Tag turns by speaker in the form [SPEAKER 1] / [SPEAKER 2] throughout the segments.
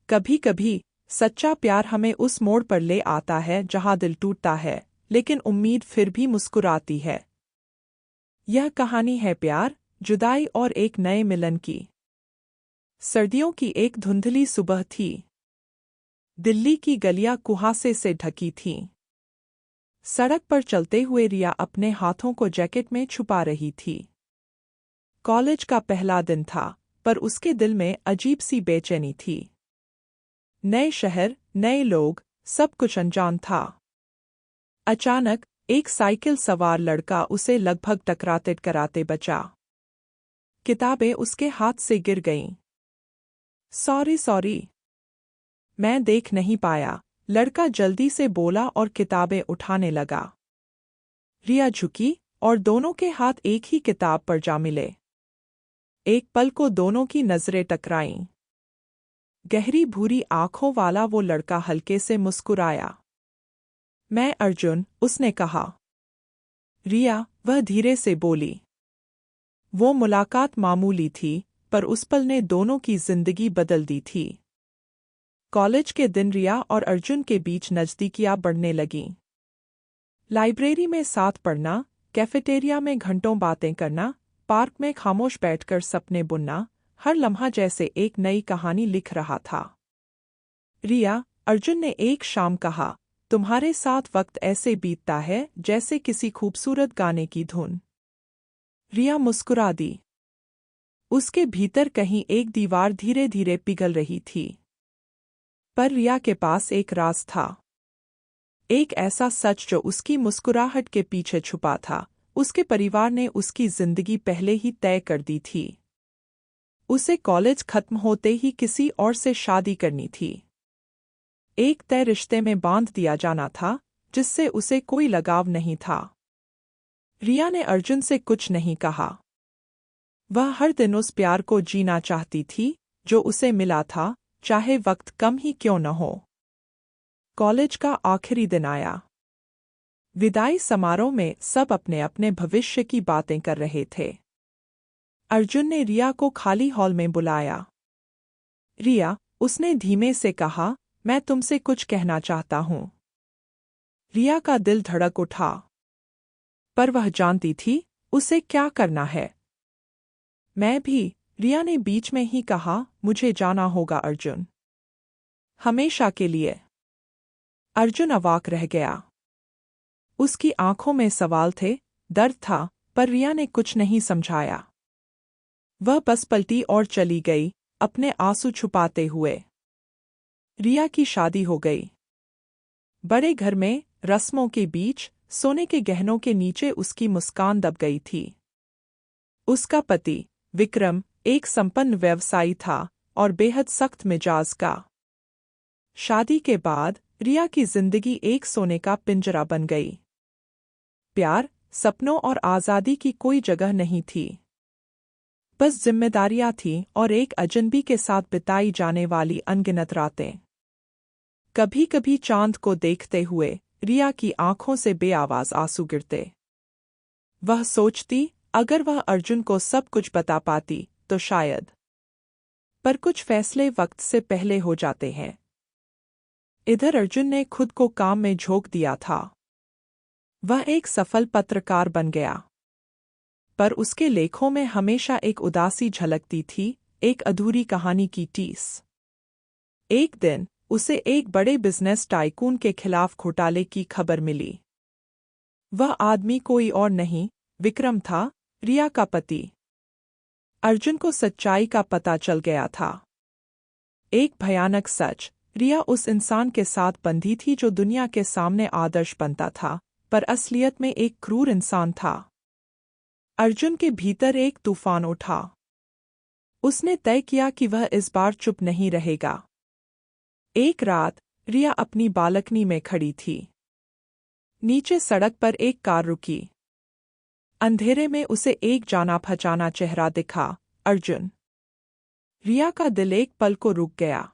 [SPEAKER 1] कभी कभी सच्चा प्यार हमें उस मोड़ पर ले आता है जहां दिल टूटता है, लेकिन उम्मीद फिर भी मुस्कुराती है। यह कहानी है प्यार, जुदाई और एक नए मिलन की। सर्दियों की एक धुंधली सुबह थी। दिल्ली की गलियां कुहासे से ढकी थीं। सड़क पर चलते हुए रिया अपने हाथों को जैकेट में छुपा रही थी। कॉलेज का पहला दिन था, पर उसके दिल में अजीब सी बेचैनी थी। नए शहर, नए लोग, सब कुछ अनजान था। अचानक एक साइकिल सवार लड़का उसे लगभग टकराते कराते बचा। किताबें उसके हाथ से गिर गईं। सॉरी, मैं देख नहीं पाया, लड़का जल्दी से बोला और किताबें उठाने लगा। रिया झुकी और दोनों के हाथ एक ही किताब पर जा मिले। एक पल को दोनों की नजरें टकराईं। गहरी भूरी आंखों वाला वो लड़का हल्के से मुस्कुराया। मैं अर्जुन, उसने कहा। रिया, वह धीरे से बोली। वो मुलाकात मामूली थी, पर उस पल ने दोनों की जिंदगी बदल दी थी। कॉलेज के दिन रिया और अर्जुन के बीच नज़दीकियां बढ़ने लगीं। लाइब्रेरी में साथ पढ़ना, कैफेटेरिया में घंटों बातें करना, पार्क में खामोश बैठकर सपने बुनना, हर लम्हा जैसे एक नई कहानी लिख रहा था। रिया, अर्जुन ने एक शाम कहा, तुम्हारे साथ वक्त ऐसे बीतता है जैसे किसी खूबसूरत गाने की धुन। रिया मुस्कुरा दी। उसके भीतर कहीं एक दीवार धीरे धीरे पिघल रही थी। पर रिया के पास एक राज था। एक ऐसा सच जो उसकी मुस्कुराहट के पीछे छुपा था। उसके परिवार ने उसकी जिंदगी पहले ही तय कर दी थी। उसे कॉलेज खत्म होते ही किसी और से शादी करनी थी। एक तय रिश्ते में बांध दिया जाना था, जिससे उसे कोई लगाव नहीं था। रिया ने अर्जुन से कुछ नहीं कहा। वह हर दिन उस प्यार को जीना चाहती थी, जो उसे मिला था, चाहे वक्त कम ही क्यों न हो। कॉलेज का आखिरी दिन आया। विदाई समारोह में सब अपने अपने भविष्य की बातें कर रहे थे। अर्जुन ने रिया को खाली हॉल में बुलाया। रिया, उसने धीमे से कहा, मैं तुमसे कुछ कहना चाहता हूँ। रिया का दिल धड़क उठा। पर वह जानती थी, उसे क्या करना है। मैं भी, रिया ने बीच में ही कहा, मुझे जाना होगा अर्जुन। हमेशा के लिए। अर्जुन अवाक रह गया। उसकी आंखों में सवाल थे, दर्द था, पर रिया ने कुछ नहीं समझाया। वह बस पलटी और चली गई, अपने आंसू छुपाते हुए। रिया की शादी हो गई। बड़े घर में, रस्मों के बीच, सोने के गहनों के नीचे उसकी मुस्कान दब गई थी। उसका पति, विक्रम, एक संपन्न व्यवसायी था और बेहद सख्त मिजाज का। शादी के बाद रिया की जिंदगी एक सोने का पिंजरा बन गई। प्यार, सपनों और आज़ादी की कोई जगह नहीं थी। बस जिम्मेदारियां थीं और एक अजनबी के साथ बिताई जाने वाली अनगिनत रातें। कभी कभी चांद को देखते हुए रिया की आंखों से बेआवाज आंसू गिरते। वह सोचती, अगर वह अर्जुन को सब कुछ बता पाती तो शायद। पर कुछ फैसले वक्त से पहले हो जाते हैं। इधर अर्जुन ने खुद को काम में झोंक दिया था। वह एक सफल पत्रकार बन गया। पर उसके लेखों में हमेशा एक उदासी झलकती थी, एक अधूरी कहानी की टीस। एक दिन उसे एक बड़े बिजनेस टाइकून के खिलाफ घोटाले की खबर मिली। वह आदमी कोई और नहीं, विक्रम था, रिया का पति। अर्जुन को सच्चाई का पता चल गया था। एक भयानक सच, रिया उस इंसान के साथ बंधी थी जो दुनिया के सामने आदर्श बनता था, पर असलियत में एक क्रूर इंसान था। अर्जुन के भीतर एक तूफान उठा। उसने तय किया कि वह इस बार चुप नहीं रहेगा। एक रात रिया अपनी बालकनी में खड़ी थी। नीचे सड़क पर एक कार रुकी। अंधेरे में उसे एक जाना पहचाना चेहरा दिखा, अर्जुन। रिया का दिल एक पल को रुक गया।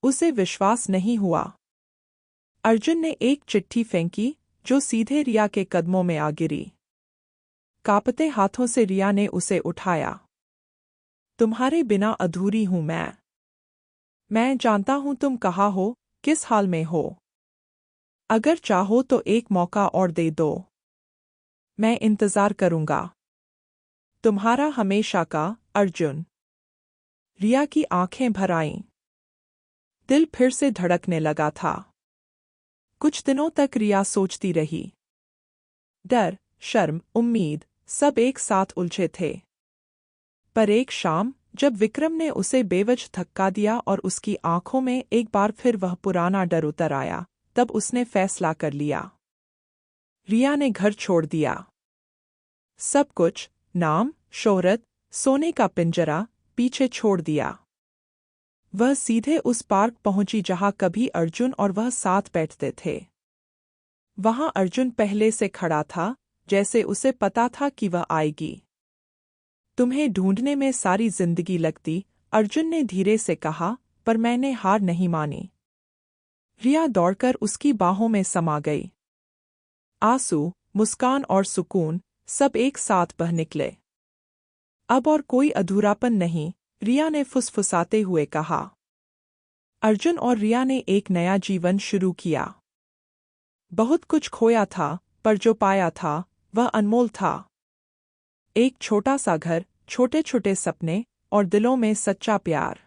[SPEAKER 1] उसे विश्वास नहीं हुआ। अर्जुन ने एक चिट्ठी फेंकी, जो सीधे रिया के कदमों में आ गिरी। कांपते हाथों से रिया ने उसे उठाया। तुम्हारे बिना अधूरी हूं मैं। मैं जानता हूँ तुम कहाँ हो, किस हाल में हो। अगर चाहो तो एक मौका और दे दो। मैं इंतज़ार करूँगा। तुम्हारा हमेशा का अर्जुन। रिया की आंखें भर आईं। दिल फिर से धड़कने लगा था। कुछ दिनों तक रिया सोचती रही। डर, शर्म, उम्मीद सब एक साथ उलझे थे। पर एक शाम जब विक्रम ने उसे बेवजह धक्का दिया और उसकी आंखों में एक बार फिर वह पुराना डर उतर आया, तब उसने फैसला कर लिया। रिया ने घर छोड़ दिया। सब कुछ, नाम, शोहरत, सोने का पिंजरा, पीछे छोड़ दिया। वह सीधे उस पार्क पहुंची जहां कभी अर्जुन और वह साथ बैठते थे। वहां अर्जुन पहले से खड़ा था, जैसे उसे पता था कि वह आएगी। तुम्हें ढूंढने में सारी जिंदगी लगती, अर्जुन ने धीरे से कहा, पर मैंने हार नहीं मानी। रिया दौड़कर उसकी बाहों में समा गई। आंसू, मुस्कान और सुकून सब एक साथ बह निकले। अब और कोई अधूरापन नहीं, रिया ने फुसफुसाते हुए कहा। अर्जुन और रिया ने एक नया जीवन शुरू किया। बहुत कुछ खोया था, पर जो पाया था वह अनमोल था। एक छोटा सा घर, छोटे छोटे सपने और दिलों में सच्चा प्यार।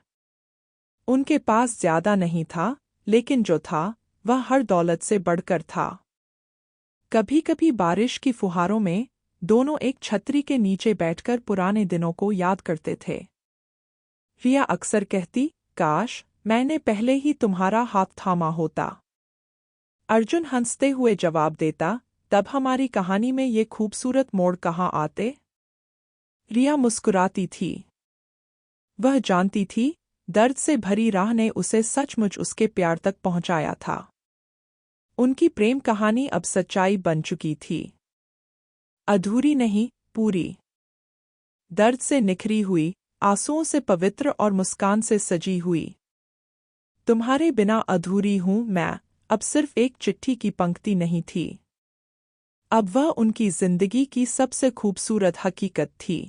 [SPEAKER 1] उनके पास ज्यादा नहीं था, लेकिन जो था वह हर दौलत से बढ़कर था। कभी कभी बारिश की फुहारों में दोनों एक छतरी के नीचे बैठकर पुराने दिनों को याद करते थे। रिया अक्सर कहती, काश मैंने पहले ही तुम्हारा हाथ थामा होता। अर्जुन हंसते हुए जवाब देता, तब हमारी कहानी में ये खूबसूरत मोड़ कहाँ आते। रिया मुस्कुराती थी। वह जानती थी, दर्द से भरी राह ने उसे सचमुच उसके प्यार तक पहुंचाया था। उनकी प्रेम कहानी अब सच्चाई बन चुकी थी। अधूरी नहीं, पूरी। दर्द से निखरी हुई, आंसुओं से पवित्र और मुस्कान से सजी हुई। तुम्हारे बिना अधूरी हूँ मैं, अब सिर्फ एक चिट्ठी की पंक्ति नहीं थी। अब वह उनकी जिंदगी की सबसे खूबसूरत हकीकत थी।